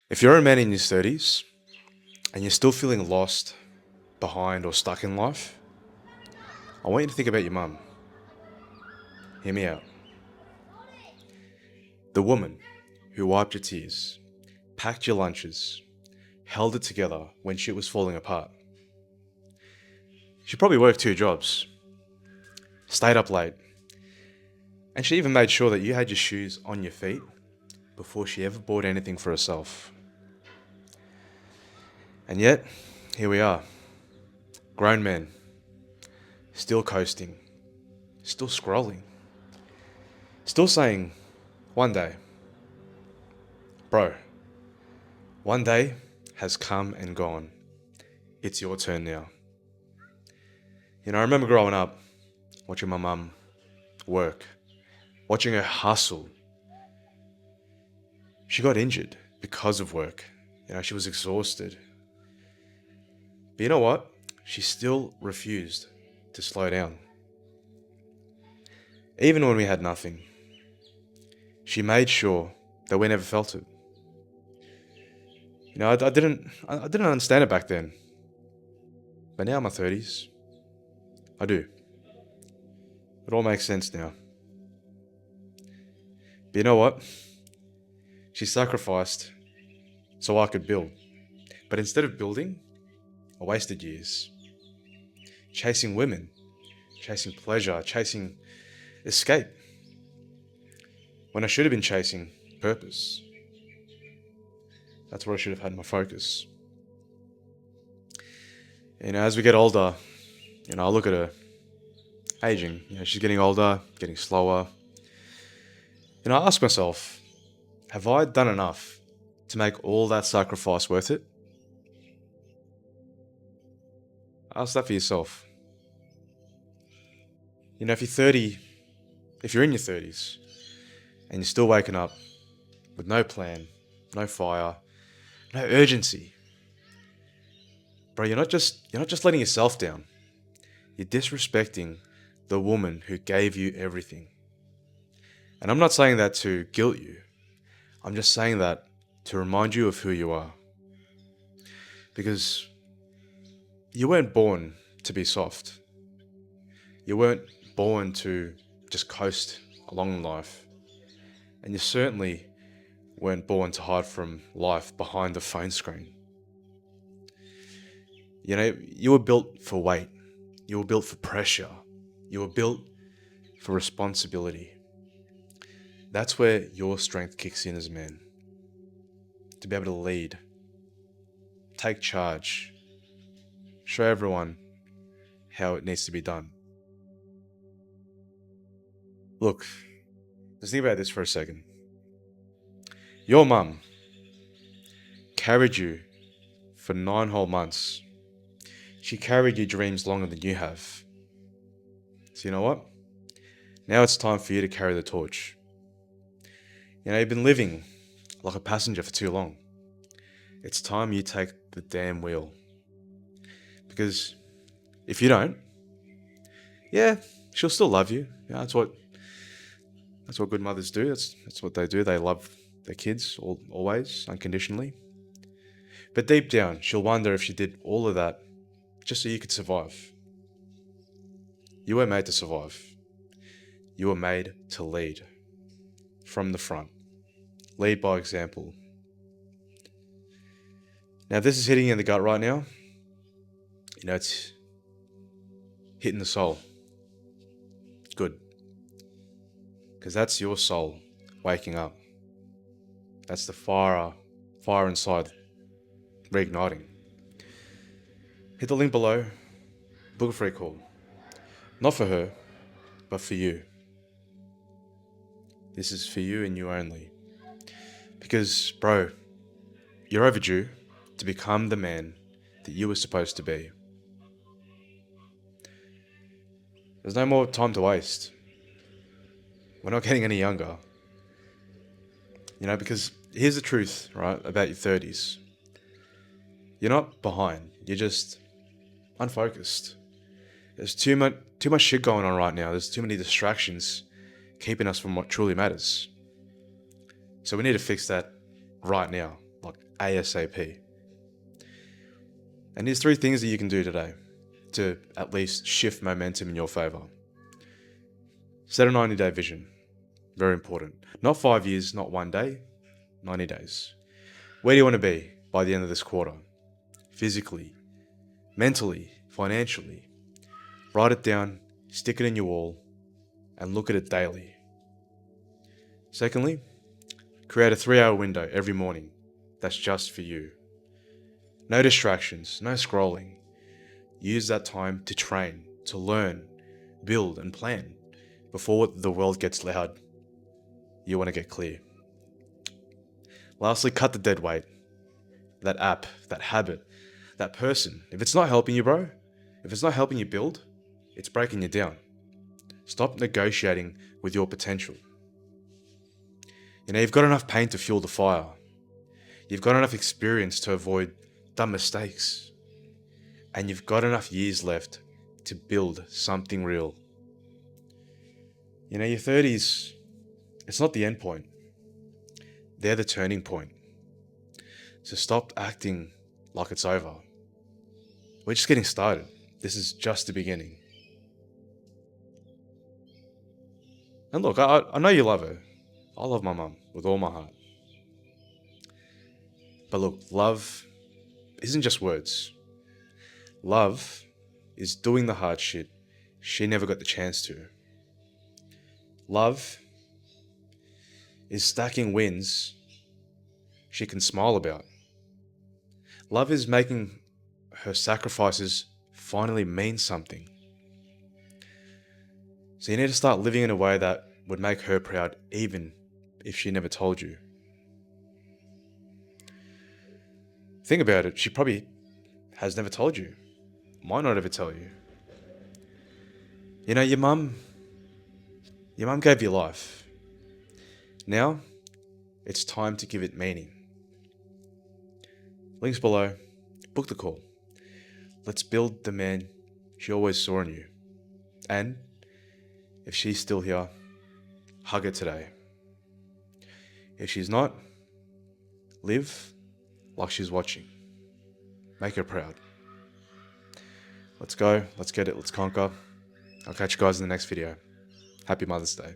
If you're a man in your 30s and you're still feeling lost, behind, or stuck in life, I want you to think about your mum. Hear me out. The woman who wiped your tears, packed your lunches, held it together when shit was falling apart. She probably worked 2 jobs, stayed up late, and she even made sure that you had your shoes on your feet before she ever bought anything for herself. And yet, here we are, grown men, still coasting, still scrolling, still saying, one day. Bro, one day has come and gone. It's your turn now. I remember growing up, watching my mum work, watching her hustle. She got injured because of work. She was exhausted. But you know what? She still refused to slow down. Even when we had nothing, she made sure that we never felt it. I didn't understand it back then. But now in my 30s, I do. It all makes sense now. But you know what? She sacrificed so I could build. But instead of building, I wasted years chasing women, chasing pleasure, chasing escape, when I should have been chasing purpose. That's where I should have had my focus. As we get older, I look at her aging. She's getting older, getting slower. I ask myself, have I done enough to make all that sacrifice worth it? Ask that for yourself. If you're 30, if you're in your 30s and you're still waking up with no plan, no fire, no urgency, bro, you're not just letting yourself down. You're disrespecting the woman who gave you everything. And I'm not saying that to guilt you. I'm just saying that to remind you of who you are. Because you weren't born to be soft. You weren't born to just coast along life. And you certainly weren't born to hide from life behind the phone screen. You were built for weight. You were built for pressure. You were built for responsibility. That's where your strength kicks in as a man. To be able to lead, take charge, show everyone how it needs to be done. Look, let's think about this for a second. Your mum carried you for 9 whole months. She carried your dreams longer than you have. So you know what? Now it's time for you to carry the torch. You've been living like a passenger for too long. It's time you take the damn wheel. Because if you don't, she'll still love you. That's what good mothers do. That's what they do. They love their kids always, unconditionally. But deep down, she'll wonder if she did all of that just so you could survive. You weren't made to survive. You were made to lead from the front. Lead by example. Now, if this is hitting you in the gut right now, it's hitting the soul. Good. Because that's your soul waking up. That's the fire inside reigniting. Hit the link below, book a free call. Not for her, but for you. This is for you and you only. Because, bro, you're overdue to become the man that you were supposed to be. There's no more time to waste. We're not getting any younger. Because here's the truth, right, about your 30s. You're not behind. You're just unfocused. There's too much shit going on right now. There's too many distractions keeping us from what truly matters. So we need to fix that right now. Like ASAP. And here's 3 things that you can do today to at least shift momentum in your favor. Set a 90-day vision. Very important. Not 5 years, not 1 day, 90 days. Where do you want to be by the end of this quarter? Physically, mentally, financially. Write it down, stick it in your wall, and look at it daily. Secondly, create a 3-hour window every morning that's just for you. No distractions, no scrolling. Use that time to train, to learn, build, and plan. Before the world gets loud, you want to get clear. Lastly, cut the dead weight. That app, that habit, that person. If it's not helping you, bro, if it's not helping you build, it's breaking you down. Stop negotiating with your potential. You've got enough pain to fuel the fire. You've got enough experience to avoid dumb mistakes. And you've got enough years left to build something real. Your 30s, it's not the end point. They're the turning point. So stop acting like it's over. We're just getting started. This is just the beginning. And look, I know you love her. I love my mum with all my heart. But look, love isn't just words. Love is doing the hard shit she never got the chance to. Love is stacking wins she can smile about. Love is making her sacrifices finally mean something. So you need to start living in a way that would make her proud, even if she never told you. Think about it, she probably has never told you. Might not ever tell you. Your mum gave you life. Now, it's time to give it meaning. Links below. Book the call. Let's build the man she always saw in you. And if she's still here, hug her today. If she's not, live like she's watching. Make her proud. Let's go. Let's get it. Let's conquer. I'll catch you guys in the next video. Happy Mother's Day.